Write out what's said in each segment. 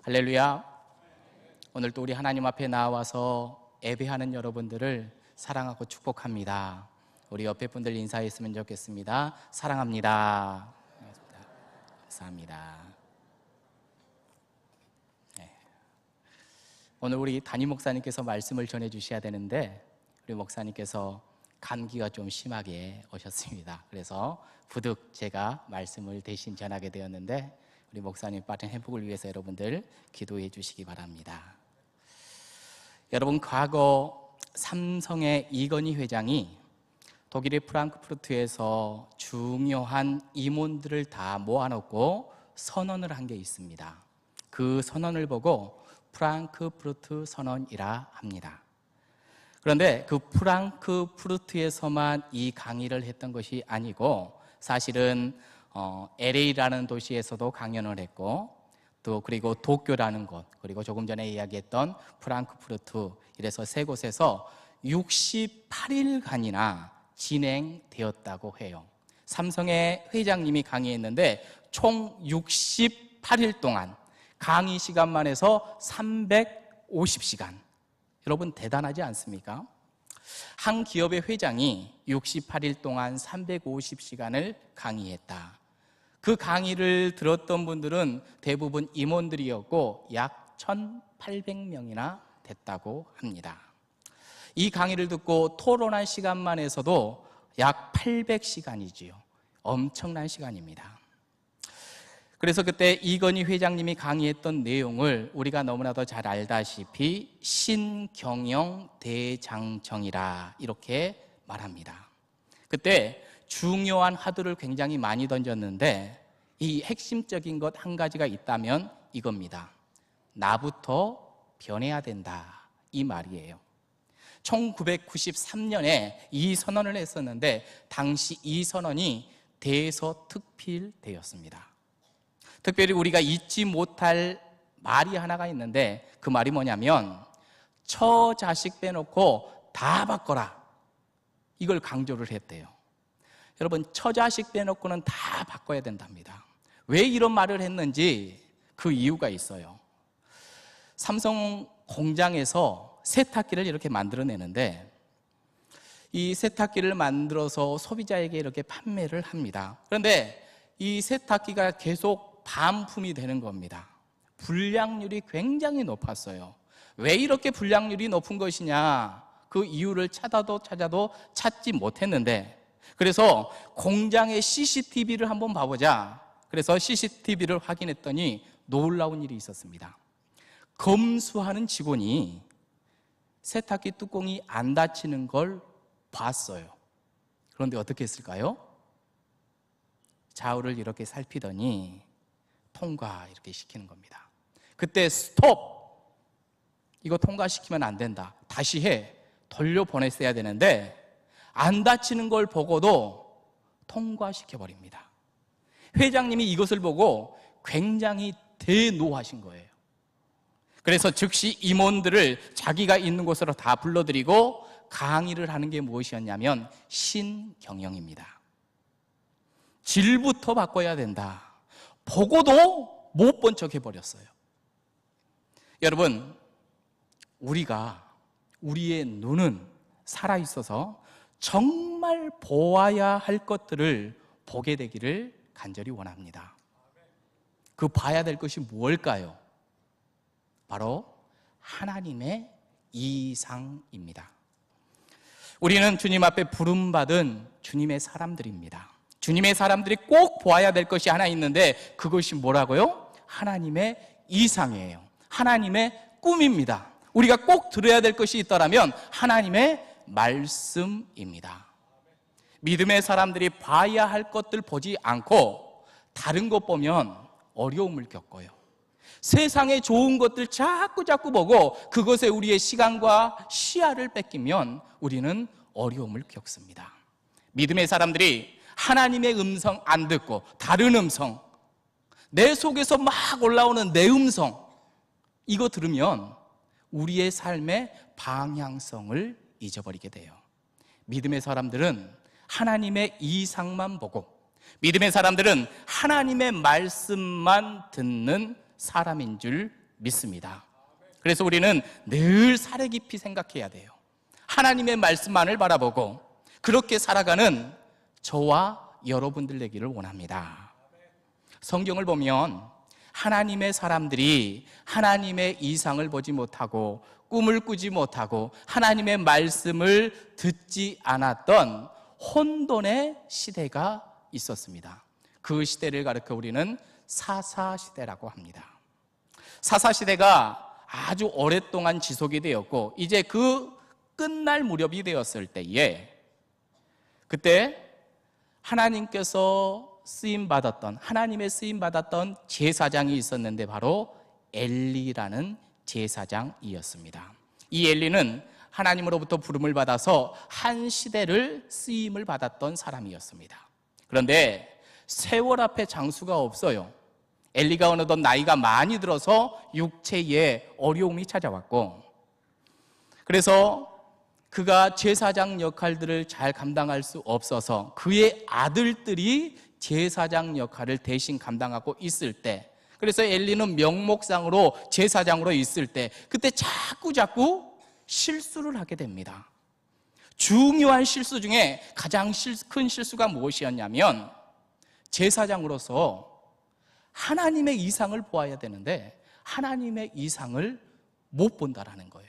할렐루야. 오늘 또 우리 하나님 앞에 나와서 예배하는 여러분들을 사랑하고 축복합니다. 우리 옆에 분들 인사했으면 좋겠습니다. 사랑합니다. 감사합니다. 오늘 우리 담임 목사님께서 말씀을 전해 주셔야 되는데 우리 목사님께서 감기가 좀 심하게 오셨습니다. 그래서 부득 제가 말씀을 대신 전하게 되었는데 우리 목사님 빠른 회복을 위해서 여러분들 기도해 주시기 바랍니다. 여러분, 과거 삼성의 이건희 회장이 독일의 프랑크푸르트에서 중요한 임원들을 다 모아놓고 선언을 한 게 있습니다. 그 선언을 보고 프랑크푸르트 선언이라 합니다. 그런데 그 프랑크푸르트에서만 이 강의를 했던 것이 아니고 사실은 LA라는 도시에서도 강연을 했고 또 그리고 도쿄라는 곳, 그리고 조금 전에 이야기했던 프랑크푸르트, 이래서 세 곳에서 68일간이나 진행되었다고 해요. 삼성의 회장님이 강의했는데 총 68일 동안 강의 시간만 해서 350시간. 여러분 대단하지 않습니까? 한 기업의 회장이 68일 동안 350시간을 강의했다. 그 강의를 들었던 분들은 대부분 임원들이었고 약 1,800명이나 됐다고 합니다. 이 강의를 듣고 토론한 시간만 해서도 약 800시간이지요. 엄청난 시간입니다. 그래서 그때 이건희 회장님이 강의했던 내용을 우리가 너무나도 잘 알다시피 신경영 대장정이라 이렇게 말합니다. 그때 중요한 화두를 굉장히 많이 던졌는데 이 핵심적인 것 한 가지가 있다면 이겁니다. 나부터 변해야 된다, 이 말이에요. 1993년에 이 선언을 했었는데 당시 이 선언이 대서특필되었습니다. 특별히 우리가 잊지 못할 말이 하나가 있는데 그 말이 뭐냐면 처자식 빼놓고 다 바꿔라, 이걸 강조를 했대요. 여러분, 처자식 빼놓고는 다 바꿔야 된답니다. 왜 이런 말을 했는지 그 이유가 있어요. 삼성 공장에서 세탁기를 이렇게 만들어내는데 이 세탁기를 만들어서 소비자에게 이렇게 판매를 합니다. 그런데 이 세탁기가 계속 반품이 되는 겁니다. 불량률이 굉장히 높았어요. 왜 이렇게 불량률이 높은 것이냐, 그 이유를 찾아도 찾지 못했는데, 그래서 공장의 CCTV를 한번 봐보자. 그래서 CCTV를 확인했더니 놀라운 일이 있었습니다. 검수하는 직원이 세탁기 뚜껑이 안 닫히는 걸 봤어요. 그런데 어떻게 했을까요? 좌우를 이렇게 살피더니 통과 이렇게 시키는 겁니다. 그때 스톱! 이거 통과시키면 안 된다. 다시 해. 돌려보냈어야 되는데 안 다치는 걸 보고도 통과시켜버립니다. 회장님이 이것을 보고 굉장히 대노하신 거예요. 그래서 즉시 임원들을 자기가 있는 곳으로 다 불러들이고 강의를 하는 게 무엇이었냐면 신경영입니다. 질부터 바꿔야 된다. 보고도 못 본 척 해버렸어요. 여러분, 우리의 눈은 살아있어서 정말 보아야 할 것들을 보게 되기를 간절히 원합니다. 그 봐야 될 것이 무엇일까요? 바로 하나님의 이상입니다. 우리는 주님 앞에 부름받은 주님의 사람들입니다. 주님의 사람들이 꼭 보아야 될 것이 하나 있는데 그것이 뭐라고요? 하나님의 이상이에요. 하나님의 꿈입니다. 우리가 꼭 들어야 될 것이 있더라면 하나님의 말씀입니다. 믿음의 사람들이 봐야 할 것들 보지 않고 다른 것 보면 어려움을 겪어요. 세상의 좋은 것들 자꾸 보고 그것에 우리의 시간과 시야를 뺏기면 우리는 어려움을 겪습니다. 믿음의 사람들이 하나님의 음성 안 듣고 다른 음성, 내 속에서 막 올라오는 내 음성, 이거 들으면 우리의 삶의 방향성을 잊어버리게 돼요. 믿음의 사람들은 하나님의 이상만 보고, 믿음의 사람들은 하나님의 말씀만 듣는 사람인 줄 믿습니다. 그래서 우리는 늘 사려 깊이 생각해야 돼요. 하나님의 말씀만을 바라보고 그렇게 살아가는 저와 여러분들 되기를 원합니다. 성경을 보면 하나님의 사람들이 하나님의 이상을 보지 못하고 꿈을 꾸지 못하고 하나님의 말씀을 듣지 않았던 혼돈의 시대가 있었습니다. 그 시대를 가리켜 우리는 사사시대라고 합니다. 사사시대가 아주 오랫동안 지속이 되었고 이제 그 끝날 무렵이 되었을 때에 그때 하나님께서 하나님의 쓰임받았던 제사장이 있었는데 바로 엘리라는 제사장이었습니다. 이 엘리는 하나님으로부터 부름을 받아서 한 시대를 쓰임을 받았던 사람이었습니다. 그런데 세월 앞에 장수가 없어요. 엘리가 어느덧 나이가 많이 들어서 육체에 어려움이 찾아왔고 그래서 그가 제사장 역할들을 잘 감당할 수 없어서 그의 아들들이 제사장 역할을 대신 감당하고 있을 때 그래서 엘리는 명목상으로 제사장으로 있을 때 그때 자꾸 실수를 하게 됩니다. 중요한 실수 중에 가장 큰 실수가 무엇이었냐면 제사장으로서 하나님의 이상을 보아야 되는데 하나님의 이상을 못 본다라는 거예요.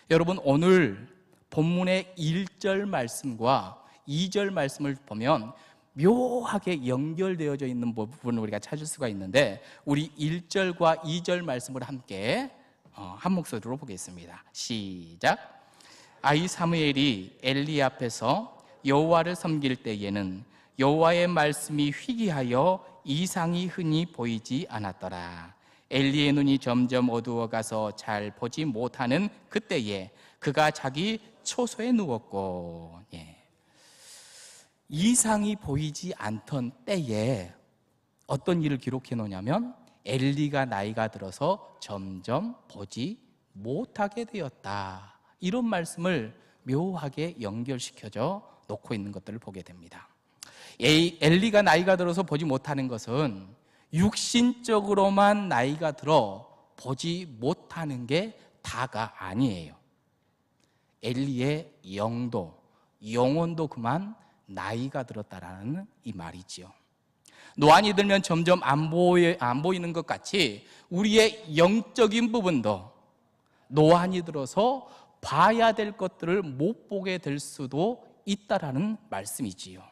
여러분 오늘 본문의 1절 말씀과 2절 말씀을 보면 묘하게 연결되어져 있는 부분을 우리가 찾을 수가 있는데 우리 1절과 2절 말씀을 함께 한 목소리로 보겠습니다. 시작. 아이 사무엘이 엘리 앞에서 여호와를 섬길 때에는 여호와의 말씀이 희귀하여 이상이 흔히 보이지 않았더라. 엘리의 눈이 점점 어두워가서 잘 보지 못하는 그때에 그가 자기 초소에 누웠고 이상이 보이지 않던 때에 어떤 일을 기록해 놓냐면 엘리가 나이가 들어서 점점 보지 못하게 되었다. 이런 말씀을 묘하게 연결시켜져 놓고 있는 것들을 보게 됩니다. 엘리가 나이가 들어서 보지 못하는 것은 육신적으로만 나이가 들어 보지 못하는 게 다가 아니에요. 엘리의 영혼도 그만 나이가 들었다라는 이 말이지요. 노안이 들면 점점 안 보이는 것 같이 우리의 영적인 부분도 노안이 들어서 봐야 될 것들을 못 보게 될 수도 있다라는 말씀이지요.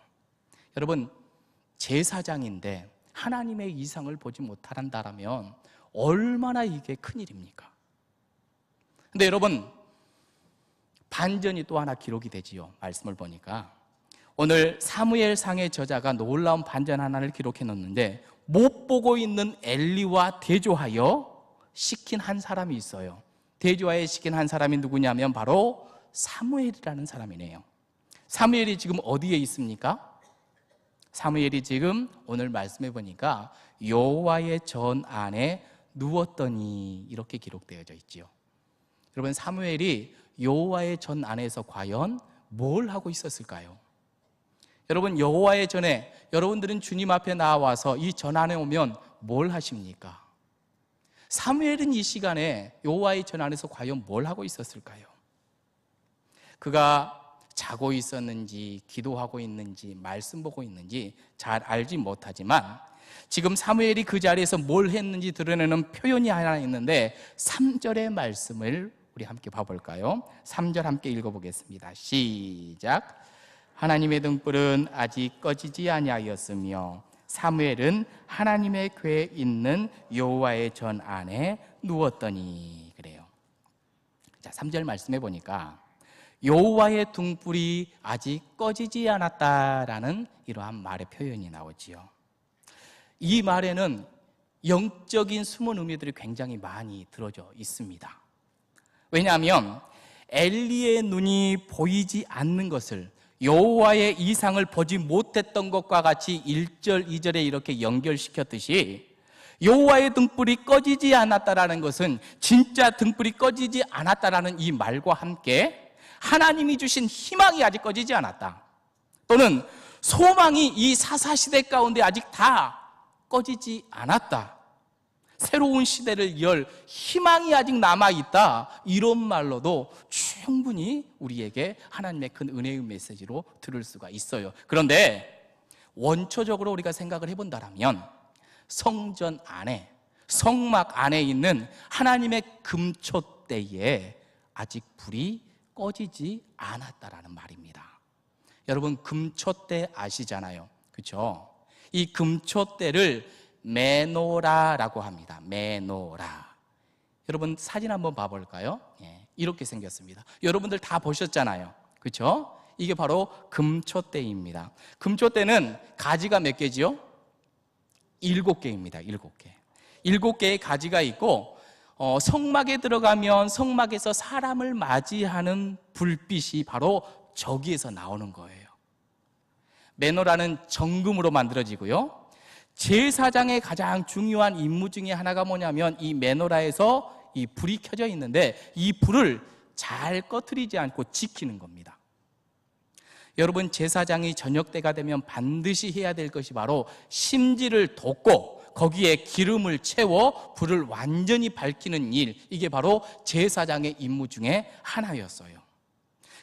여러분 제사장인데 하나님의 이상을 보지 못한다라면 얼마나 이게 큰일입니까? 근데 여러분 반전이 또 하나 기록이 되지요. 말씀을 보니까 오늘 사무엘상의 저자가 놀라운 반전 하나를 기록해 놓는데 못 보고 있는 엘리와 대조하여 시킨 한 사람이 있어요. 대조하여 시킨 한 사람이 누구냐면 바로 사무엘이라는 사람이네요. 사무엘이 지금 어디에 있습니까? 사무엘이 지금 오늘 말씀해 보니까 여호와의 전 안에 누웠더니 이렇게 기록되어져 있지요. 여러분 사무엘이 여호와의 전 안에서 과연 뭘 하고 있었을까요? 여러분 여호와의 전에 여러분들은 주님 앞에 나와서 이 전 안에 오면 뭘 하십니까? 사무엘은 이 시간에 여호와의 전 안에서 과연 뭘 하고 있었을까요? 그가 자고 있었는지 기도하고 있는지 말씀 보고 있는지 잘 알지 못하지만 지금 사무엘이 그 자리에서 뭘 했는지 드러내는 표현이 하나 있는데 3절의 말씀을 우리 함께 봐볼까요? 3절 함께 읽어보겠습니다. 시작. 하나님의 등불은 아직 꺼지지 아니하였으며 사무엘은 하나님의 궤에 있는 여호와의 전 안에 누웠더니 그래요. 자, 3절 말씀해 보니까 여호와의 등불이 아직 꺼지지 않았다라는 이러한 말의 표현이 나오지요. 이 말에는 영적인 숨은 의미들이 굉장히 많이 들어져 있습니다. 왜냐하면 엘리의 눈이 보이지 않는 것을 여호와의 이상을 보지 못했던 것과 같이 1절, 2절에 이렇게 연결시켰듯이 여호와의 등불이 꺼지지 않았다라는 것은 진짜 등불이 꺼지지 않았다라는 이 말과 함께 하나님이 주신 희망이 아직 꺼지지 않았다. 또는 소망이 이 사사시대 가운데 아직 다 꺼지지 않았다. 새로운 시대를 열 희망이 아직 남아있다, 이런 말로도 충분히 우리에게 하나님의 큰 은혜의 메시지로 들을 수가 있어요. 그런데 원초적으로 우리가 생각을 해본다면 성전 안에, 성막 안에 있는 하나님의 금촛대에 아직 불이 꺼지지 않았다라는 말입니다. 여러분, 금촛대 아시잖아요, 그렇죠? 이 금촛대를 메노라라고 합니다. 메노라. 여러분 사진 한번 봐볼까요? 이렇게 생겼습니다. 여러분들 다 보셨잖아요, 그렇죠? 이게 바로 금촛대입니다. 금촛대는 가지가 몇 개지요? 7개입니다. 7개. 7개의 가지가 있고, 성막에 들어가면 성막에서 사람을 맞이하는 불빛이 바로 저기에서 나오는 거예요. 메노라는 정금으로 만들어지고요, 제사장의 가장 중요한 임무 중에 하나가 뭐냐면 이 메노라에서 이 불이 켜져 있는데 이 불을 잘 꺼트리지 않고 지키는 겁니다. 여러분, 제사장이 저녁 때가 되면 반드시 해야 될 것이 바로 심지를 돋고 거기에 기름을 채워 불을 완전히 밝히는 일, 이게 바로 제사장의 임무 중에 하나였어요.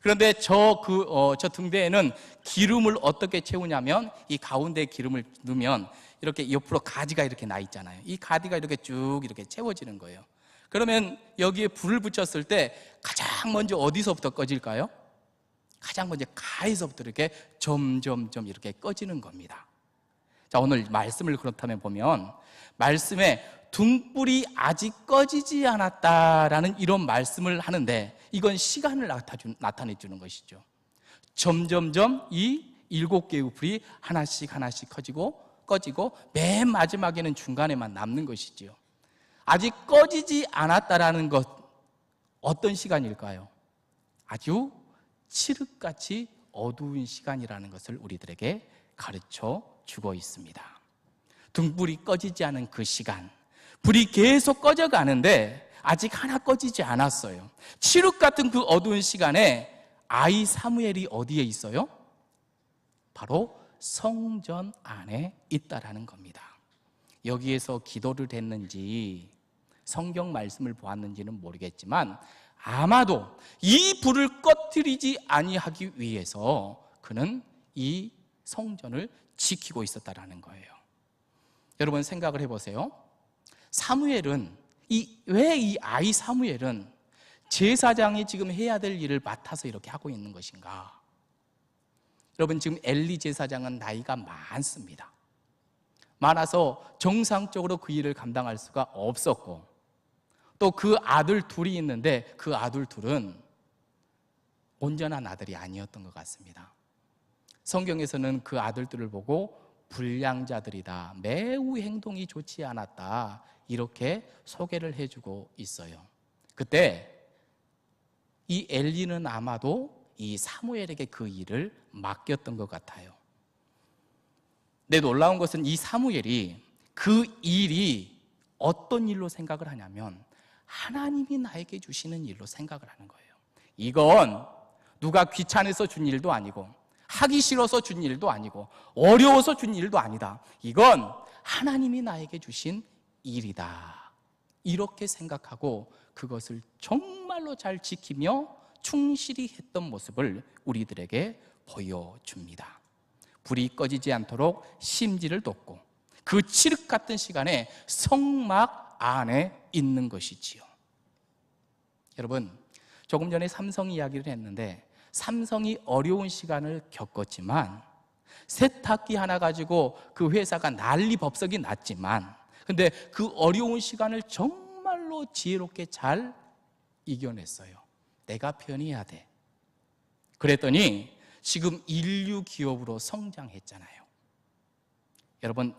그런데 저 등대에는 기름을 어떻게 채우냐면, 이 가운데에 기름을 넣으면 이렇게 옆으로 가지가 이렇게 나 있잖아요. 이 가지가 이렇게 쭉 이렇게 채워지는 거예요. 그러면 여기에 불을 붙였을 때 가장 먼저 어디서부터 꺼질까요? 가장 먼저 가에서부터 이렇게 점점 이렇게 꺼지는 겁니다. 자, 오늘 말씀을 그렇다면 보면, 말씀에 등불이 아직 꺼지지 않았다라는 이런 말씀을 하는데, 이건 시간을 나타내 주는 것이죠. 점점점 이 7개의 불이 하나씩 꺼지고 맨 마지막에는 중간에만 남는 것이지요. 아직 꺼지지 않았다라는 것, 어떤 시간일까요? 아주 칠흑같이 어두운 시간이라는 것을 우리들에게 가르쳐 주고 있습니다. 등불이 꺼지지 않은 그 시간, 불이 계속 꺼져가는데 아직 하나 꺼지지 않았어요. 칠흑 같은 그 어두운 시간에 아이 사무엘이 어디에 있어요? 바로 성전 안에 있다라는 겁니다. 여기에서 기도를 했는지 성경 말씀을 보았는지는 모르겠지만, 아마도 이 불을 꺼뜨리지 아니하기 위해서 그는 이 성전을 지키고 있었다라는 거예요. 여러분 생각을 해보세요. 사무엘은 왜 이 아이 사무엘은 제사장이 지금 해야 될 일을 맡아서 이렇게 하고 있는 것인가? 여러분, 지금 엘리 제사장은 나이가 많습니다. 많아서 정상적으로 그 일을 감당할 수가 없었고, 또 그 아들 둘이 있는데 그 아들 둘은 온전한 아들이 아니었던 것 같습니다. 성경에서는 그 아들들을 보고 불량자들이다, 매우 행동이 좋지 않았다, 이렇게 소개를 해주고 있어요. 그때 이 엘리는 아마도 이 사무엘에게 그 일을 맡겼던 것 같아요. 근데 놀라운 것은 이 사무엘이 그 일이 어떤 일로 생각을 하냐면 하나님이 나에게 주시는 일로 생각을 하는 거예요. 이건 누가 귀찮아서 준 일도 아니고 하기 싫어서 준 일도 아니고 어려워서 준 일도 아니다. 이건 하나님이 나에게 주신 일이다, 이렇게 생각하고 그것을 정말로 잘 지키며 충실히 했던 모습을 우리들에게 보여줍니다. 불이 꺼지지 않도록 심지를 돋고 그 칠흑 같은 시간에 성막 안에 있는 것이지요. 여러분, 조금 전에 삼성 이야기를 했는데, 삼성이 어려운 시간을 겪었지만 세탁기 하나 가지고 그 회사가 난리 법석이 났지만, 근데 그 어려운 시간을 정말로 지혜롭게 잘 이겨냈어요. 내가 편해야 돼. 그랬더니 지금 인류 기업으로 성장했잖아요. 여러분,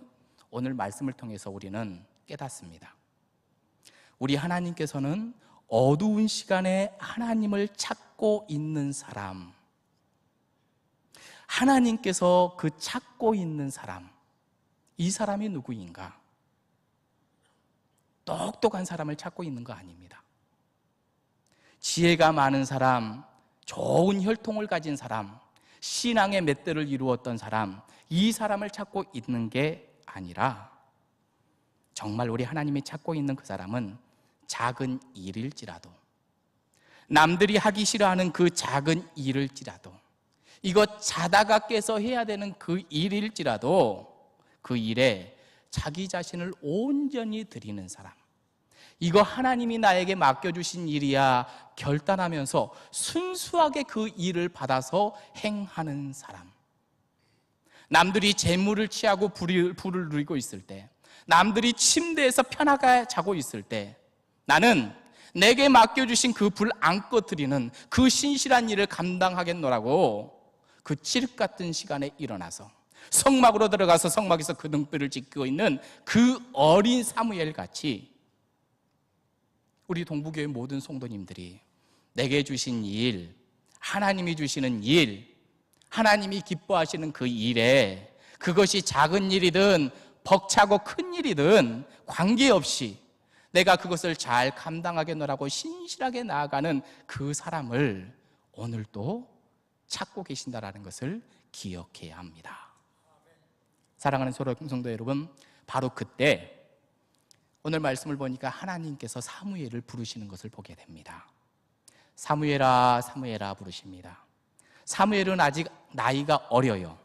오늘 말씀을 통해서 우리는 깨닫습니다. 우리 하나님께서는 어두운 시간에 하나님을 찾고 있는 사람, 하나님께서 그 찾고 있는 사람, 이 사람이 누구인가? 똑똑한 사람을 찾고 있는 거 아닙니다. 지혜가 많은 사람, 좋은 혈통을 가진 사람, 신앙의 맷대를 이루었던 사람, 이 사람을 찾고 있는 게 아니라 정말 우리 하나님이 찾고 있는 그 사람은 작은 일일지라도, 남들이 하기 싫어하는 그 작은 일일지라도, 이거 자다가 깨서 해야 되는 그 일일지라도 그 일에 자기 자신을 온전히 드리는 사람, 이거 하나님이 나에게 맡겨주신 일이야 결단하면서 순수하게 그 일을 받아서 행하는 사람, 남들이 재물을 취하고 불을 누리고 있을 때, 남들이 침대에서 편하게 자고 있을 때 나는 내게 맡겨주신 그 불 안 꺼뜨리는 그 신실한 일을 감당하겠노라고 그 칠흑 같은 시간에 일어나서 성막으로 들어가서 성막에서 그 등불을 지키고 있는 그 어린 사무엘 같이 우리 동부교회 모든 성도님들이 내게 주신 일, 하나님이 주시는 일, 하나님이 기뻐하시는 그 일에, 그것이 작은 일이든 벅차고 큰 일이든 관계없이 내가 그것을 잘 감당하겠노라고 신실하게 나아가는 그 사람을 오늘도 찾고 계신다라는 것을 기억해야 합니다. 사랑하는 성도 여러분, 바로 그때 오늘 말씀을 보니까 하나님께서 사무엘을 부르시는 것을 보게 됩니다. 사무엘아 사무엘아 부르십니다. 사무엘은 아직 나이가 어려요.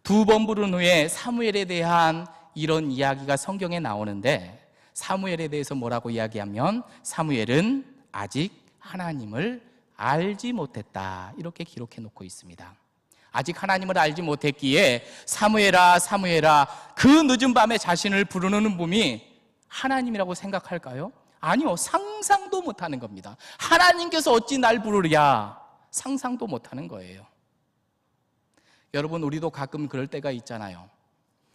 2번 부른 후에 사무엘에 대한 이런 이야기가 성경에 나오는데, 사무엘에 대해서 뭐라고 이야기하면 사무엘은 아직 하나님을 알지 못했다, 이렇게 기록해 놓고 있습니다. 아직 하나님을 알지 못했기에 사무엘아 사무엘아, 그 늦은 밤에 자신을 부르는 분이 하나님이라고 생각할까요? 아니요, 상상도 못하는 겁니다. 하나님께서 어찌 날 부르랴, 상상도 못하는 거예요. 여러분, 우리도 가끔 그럴 때가 있잖아요.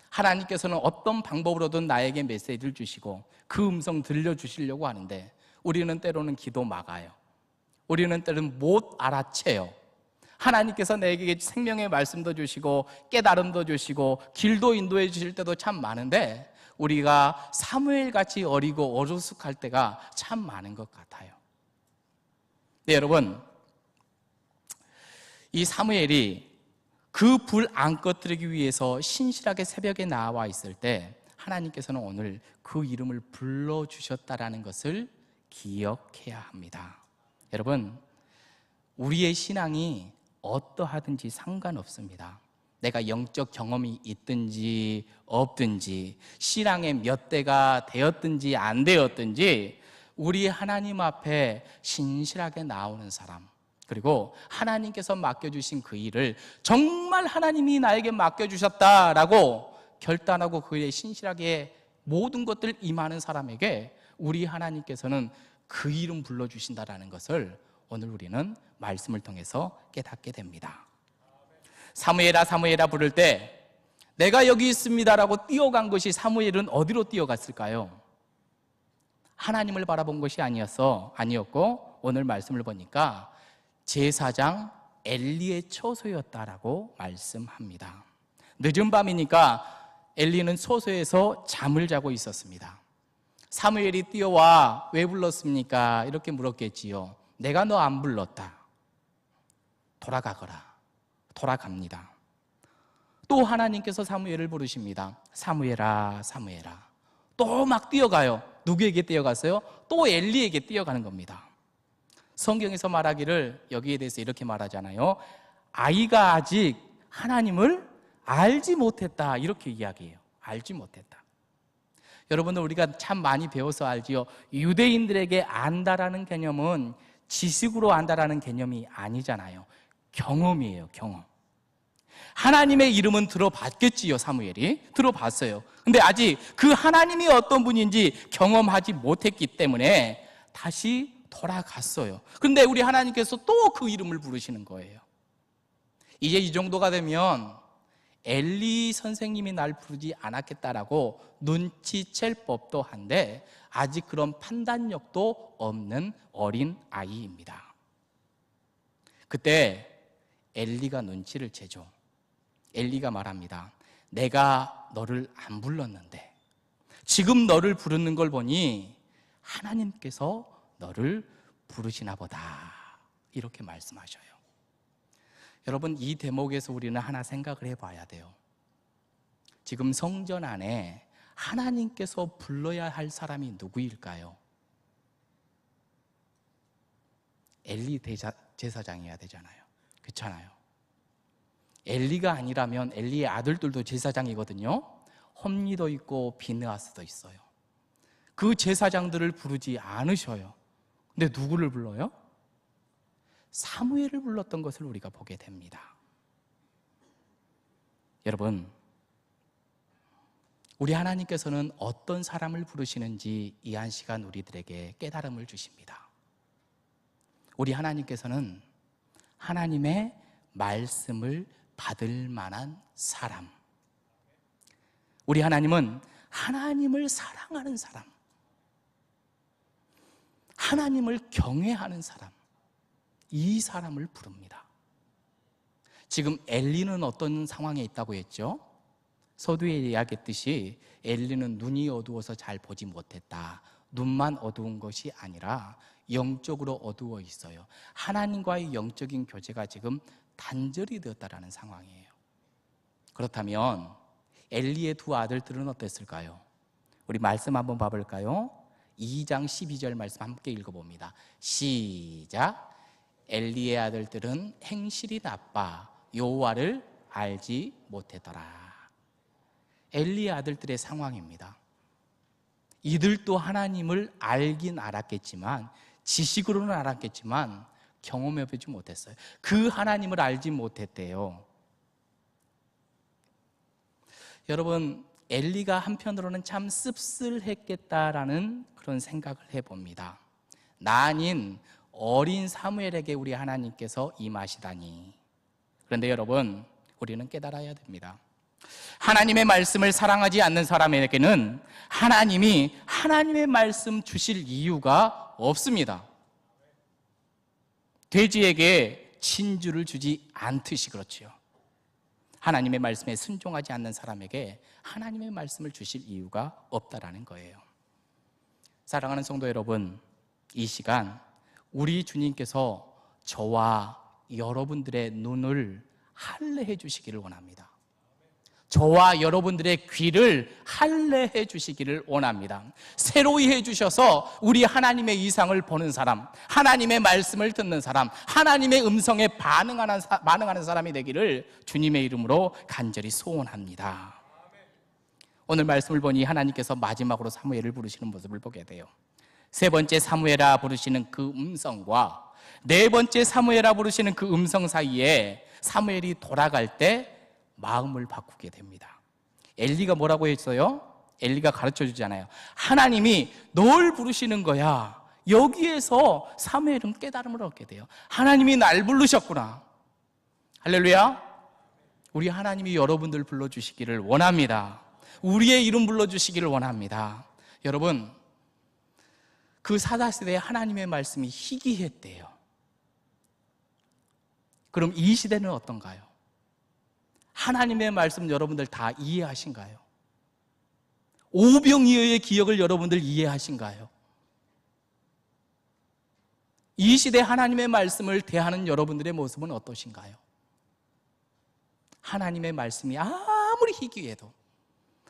하나님께서는 어떤 방법으로든 나에게 메시지를 주시고 그 음성 들려주시려고 하는데 우리는 때로는 기도 막아요. 우리는 때로는 못 알아채요. 하나님께서 내게 생명의 말씀도 주시고 깨달음도 주시고 길도 인도해 주실 때도 참 많은데 우리가 사무엘같이 어리고 어리숙할 때가 참 많은 것 같아요. 네, 여러분, 이 사무엘이 그 불 안 꺼뜨리기 위해서 신실하게 새벽에 나와 있을 때 하나님께서는 오늘 그 이름을 불러주셨다라는 것을 기억해야 합니다. 여러분, 우리의 신앙이 어떠하든지 상관없습니다. 내가 영적 경험이 있든지 없든지, 신앙의 몇 대가 되었든지 안 되었든지, 우리 하나님 앞에 신실하게 나오는 사람, 그리고 하나님께서 맡겨주신 그 일을 정말 하나님이 나에게 맡겨주셨다라고 결단하고 그 일에 신실하게 모든 것들 임하는 사람에게 우리 하나님께서는 그 이름 불러주신다라는 것을 오늘 우리는 말씀을 통해서 깨닫게 됩니다. 사무엘아 사무엘아 부를 때 내가 여기 있습니다라고 뛰어간 것이, 사무엘은 어디로 뛰어갔을까요? 하나님을 바라본 것이 아니었고 오늘 말씀을 보니까 제사장 엘리의 처소였다라고 말씀합니다. 늦은 밤이니까 엘리는 처소에서 잠을 자고 있었습니다. 사무엘이 뛰어와 왜 불렀습니까? 이렇게 물었겠지요. 내가 너 안 불렀다. 돌아가거라. 돌아갑니다. 또 하나님께서 사무엘을 부르십니다. 사무엘아 사무엘아. 또 막 뛰어가요. 누구에게 뛰어갔어요? 또 엘리에게 뛰어가는 겁니다. 성경에서 말하기를 여기에 대해서 이렇게 말하잖아요. 아이가 아직 하나님을 알지 못했다, 이렇게 이야기해요. 알지 못했다. 여러분들, 우리가 참 많이 배워서 알지요. 유대인들에게 안다라는 개념은 지식으로 안다라는 개념이 아니잖아요. 경험이에요. 경험. 하나님의 이름은 들어봤겠지요. 사무엘이 들어봤어요. 근데 아직 그 하나님이 어떤 분인지 경험하지 못했기 때문에 다시 돌아갔어요. 근데 우리 하나님께서 또 그 이름을 부르시는 거예요. 이제 이 정도가 되면 엘리 선생님이 날 부르지 않았겠다라고 눈치챌 법도 한데 아직 그런 판단력도 없는 어린 아이입니다. 그때 엘리가 눈치를 채죠. 엘리가 말합니다. 내가 너를 안 불렀는데 지금 너를 부르는 걸 보니 하나님께서 너를 부르시나 보다, 이렇게 말씀하셔요. 여러분, 이 대목에서 우리는 하나 생각을 해봐야 돼요. 지금 성전 안에 하나님께서 불러야 할 사람이 누구일까요? 엘리 제사장이어야 되잖아요. 그렇잖아요. 엘리가 아니라면 엘리의 아들들도 제사장이거든요. 홈리도 있고 비느하스도 있어요. 그 제사장들을 부르지 않으셔요. 근데 누구를 불러요? 사무엘을 불렀던 것을 우리가 보게 됩니다. 여러분, 우리 하나님께서는 어떤 사람을 부르시는지 이 한 시간 우리들에게 깨달음을 주십니다. 우리 하나님께서는 하나님의 말씀을 받을 만한 사람, 우리 하나님은 하나님을 사랑하는 사람, 하나님을 경외하는 사람, 이 사람을 부릅니다. 지금 엘리는 어떤 상황에 있다고 했죠? 서두에 이야기했듯이 엘리는 눈이 어두워서 잘 보지 못했다. 눈만 어두운 것이 아니라 영적으로 어두워 있어요. 하나님과의 영적인 교제가 지금 단절이 되었다라는 상황이에요. 그렇다면 엘리의 두 아들들은 어땠을까요? 우리 말씀 한번 봐볼까요? 2장 12절 말씀 함께 읽어봅니다. 시작. 엘리의 아들들은 행실이 나빠 여호와를 알지 못했더라. 엘리의 아들들의 상황입니다. 이들도 하나님을 알긴 알았겠지만, 지식으로는 알았겠지만 경험해보지 못했어요. 그 하나님을 알지 못했대요. 여러분, 엘리가 한편으로는 참 씁쓸했겠다라는 그런 생각을 해봅니다. 나 아닌 어린 사무엘에게 우리 하나님께서 임하시다니. 그런데 여러분, 우리는 깨달아야 됩니다. 하나님의 말씀을 사랑하지 않는 사람에게는 하나님이 하나님의 말씀 주실 이유가 없습니다. 돼지에게 진주를 주지 않듯이 그렇지요. 하나님의 말씀에 순종하지 않는 사람에게 하나님의 말씀을 주실 이유가 없다라는 거예요. 사랑하는 성도 여러분, 이 시간 우리 주님께서 저와 여러분들의 눈을 할례해 주시기를 원합니다. 저와 여러분들의 귀를 할례해 주시기를 원합니다. 새로이 해주셔서 우리 하나님의 이상을 보는 사람, 하나님의 말씀을 듣는 사람, 하나님의 음성에 반응하는 사람이 되기를 주님의 이름으로 간절히 소원합니다. 오늘 말씀을 보니 하나님께서 마지막으로 사무엘을 부르시는 모습을 보게 돼요. 세 번째 사무엘아 부르시는 그 음성과 네 번째 사무엘아 부르시는 그 음성 사이에 사무엘이 돌아갈 때 마음을 바꾸게 됩니다. 엘리가 뭐라고 했어요? 엘리가 가르쳐주잖아요. 하나님이 널 부르시는 거야. 여기에서 사무엘은 깨달음을 얻게 돼요. 하나님이 날 부르셨구나. 할렐루야. 우리 하나님이 여러분들 불러주시기를 원합니다. 우리의 이름 불러주시기를 원합니다. 여러분, 그 사사시대에 하나님의 말씀이 희귀했대요. 그럼 이 시대는 어떤가요? 하나님의 말씀 여러분들 다 이해하신가요? 오병이어의 기억을 여러분들 이해하신가요? 이 시대 하나님의 말씀을 대하는 여러분들의 모습은 어떠신가요? 하나님의 말씀이 아무리 희귀해도,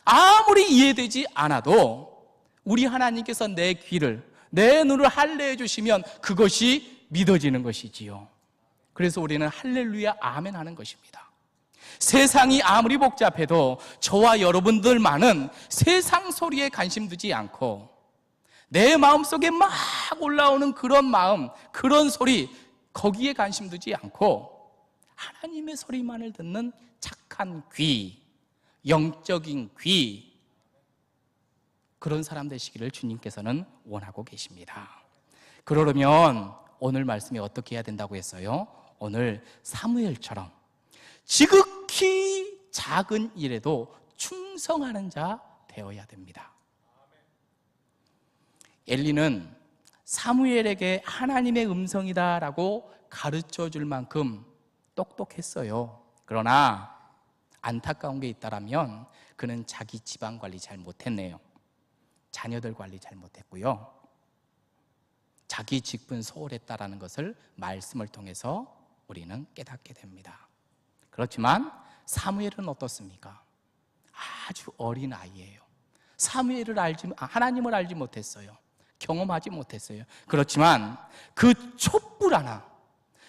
아무리 이해되지 않아도 우리 하나님께서 내 귀를, 내 눈을 할례해 주시면 그것이 믿어지는 것이지요. 그래서 우리는 할렐루야 아멘 하는 것입니다. 세상이 아무리 복잡해도 저와 여러분들만은 세상 소리에 관심 두지 않고 내 마음속에 막 올라오는 그런 마음, 그런 소리, 거기에 관심 두지 않고 하나님의 소리만을 듣는 착한 귀, 영적인 귀, 그런 사람 되시기를 주님께서는 원하고 계십니다. 그러려면 오늘 말씀이 어떻게 해야 된다고 했어요? 오늘 사무엘처럼 지극히 작은 일에도 충성하는 자 되어야 됩니다. 엘리는 사무엘에게 하나님의 음성이다라고 가르쳐 줄 만큼 똑똑했어요. 그러나 안타까운 게 있다라면 그는 자기 집안 관리 잘 못했네요. 자녀들 관리 잘 못했고요. 자기 직분 소홀했다라는 것을 말씀을 통해서 우리는 깨닫게 됩니다. 그렇지만 사무엘은 어떻습니까? 아주 어린 아이예요. 하나님을 알지 못했어요. 경험하지 못했어요. 그렇지만 그 촛불 하나,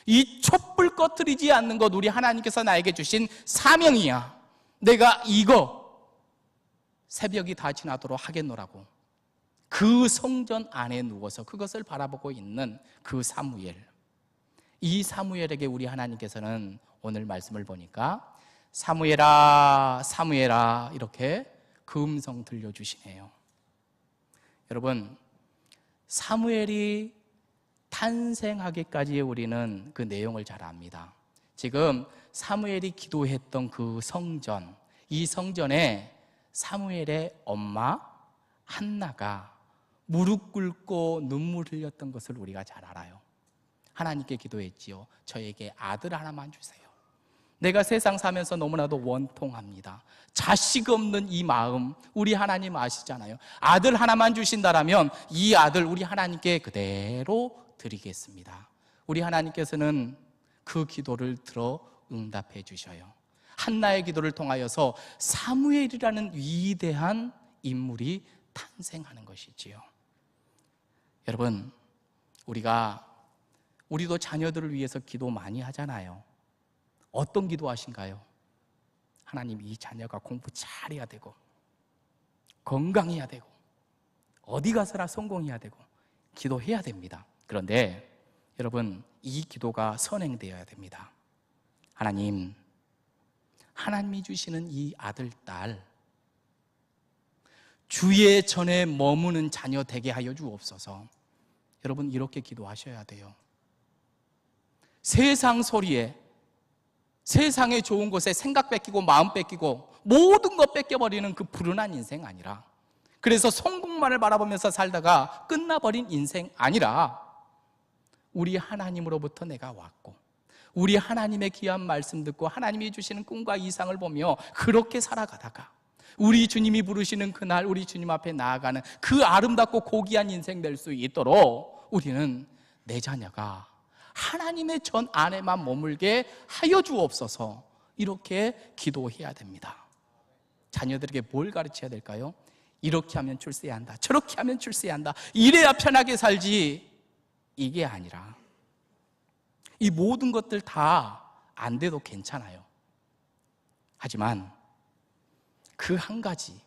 이 촛불 꺼뜨리지 않는 것, 우리 하나님께서 나에게 주신 사명이야. 내가 이거 새벽이 다 지나도록 하겠노라고 그 성전 안에 누워서 그것을 바라보고 있는 그 사무엘, 이 사무엘에게 우리 하나님께서는 오늘 말씀을 보니까 사무엘아 사무엘아 이렇게 그 음성 들려주시네요. 여러분, 사무엘이 탄생하기까지의 우리는 그 내용을 잘 압니다. 지금 사무엘이 기도했던 그 성전, 이 성전에 사무엘의 엄마 한나가 무릎 꿇고 눈물 흘렸던 것을 우리가 잘 알아요. 하나님께 기도했지요. 저에게 아들 하나만 주세요. 내가 세상 사면서 너무나도 원통합니다. 자식 없는 이 마음, 우리 하나님 아시잖아요. 아들 하나만 주신다라면 이 아들 우리 하나님께 그대로 드리겠습니다. 우리 하나님께서는 그 기도를 들어 응답해 주셔요. 한나의 기도를 통하여서 사무엘이라는 위대한 인물이 탄생하는 것이지요. 여러분, 우리도 자녀들을 위해서 기도 많이 하잖아요. 어떤 기도 하신가요? 하나님, 이 자녀가 공부 잘해야 되고 건강해야 되고 어디 가서나 성공해야 되고 기도해야 됩니다. 그런데 여러분, 이 기도가 선행되어야 됩니다. 하나님이 주시는 이 아들, 딸 주의 전에 머무는 자녀 되게 하여 주옵소서. 여러분, 이렇게 기도하셔야 돼요. 세상 소리에, 세상의 좋은 곳에 생각 뺏기고 마음 뺏기고 모든 것 뺏겨버리는 그 불운한 인생 아니라, 그래서 성공만을 바라보면서 살다가 끝나버린 인생 아니라, 우리 하나님으로부터 내가 왔고 우리 하나님의 귀한 말씀 듣고 하나님이 주시는 꿈과 이상을 보며 그렇게 살아가다가 우리 주님이 부르시는 그날 우리 주님 앞에 나아가는 그 아름답고 고귀한 인생 될 수 있도록 우리는 내 자녀가 하나님의 전 안에만 머물게 하여 주옵소서, 이렇게 기도해야 됩니다. 자녀들에게 뭘 가르쳐야 될까요? 이렇게 하면 출세해야 한다, 저렇게 하면 출세해야 한다, 이래야 편하게 살지, 이게 아니라 이 모든 것들 다 안 돼도 괜찮아요. 하지만 그 한 가지,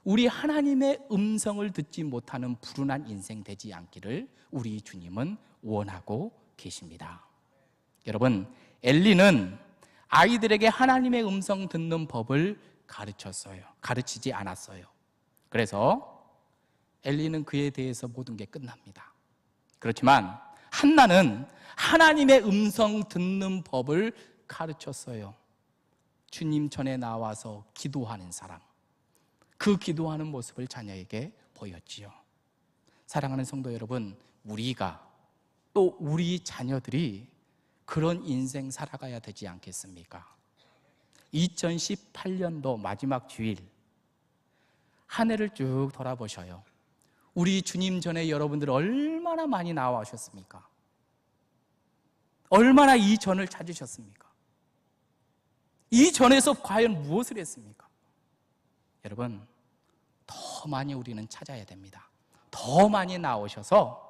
우리 하나님의 음성을 듣지 못하는 불운한 인생 되지 않기를 우리 주님은 원하고 계십니다. 여러분, 엘리는 아이들에게 하나님의 음성 듣는 법을 가르치지 않았어요. 그래서 엘리는 그에 대해서 모든 게 끝납니다. 그렇지만 한나는 하나님의 음성 듣는 법을 가르쳤어요. 주님 전에 나와서 기도하는 사람, 그 기도하는 모습을 자녀에게 보였지요. 사랑하는 성도 여러분, 우리가 또 우리 자녀들이 그런 인생 살아가야 되지 않겠습니까? 2018년도 마지막 주일 한 해를 쭉 돌아보셔요. 우리 주님 전에 여러분들 얼마나 많이 나와오셨습니까? 얼마나 이 전을 찾으셨습니까? 이 전에서 과연 무엇을 했습니까? 여러분, 더 많이 우리는 찾아야 됩니다. 더 많이 나오셔서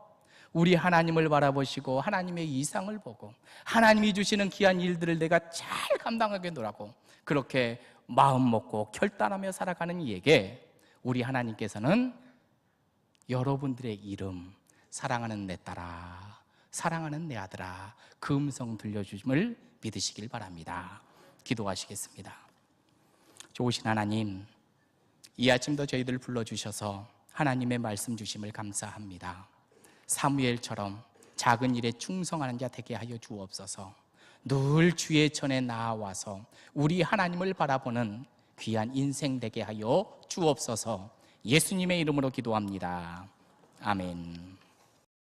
우리 하나님을 바라보시고 하나님의 이상을 보고 하나님이 주시는 귀한 일들을 내가 잘 감당하겠노라고 그렇게 마음 먹고 결단하며 살아가는 이에게 우리 하나님께서는 여러분들의 이름, 사랑하는 내 딸아, 사랑하는 내 아들아, 그 음성 들려주심을 믿으시길 바랍니다. 기도하시겠습니다. 좋으신 하나님, 이 아침도 저희들 불러주셔서 하나님의 말씀 주심을 감사합니다. 사무엘처럼 작은 일에 충성하는 자 되게 하여 주옵소서. 늘 주의 전에 나와서 우리 하나님을 바라보는 귀한 인생 되게 하여 주옵소서. 예수님의 이름으로 기도합니다. 아멘.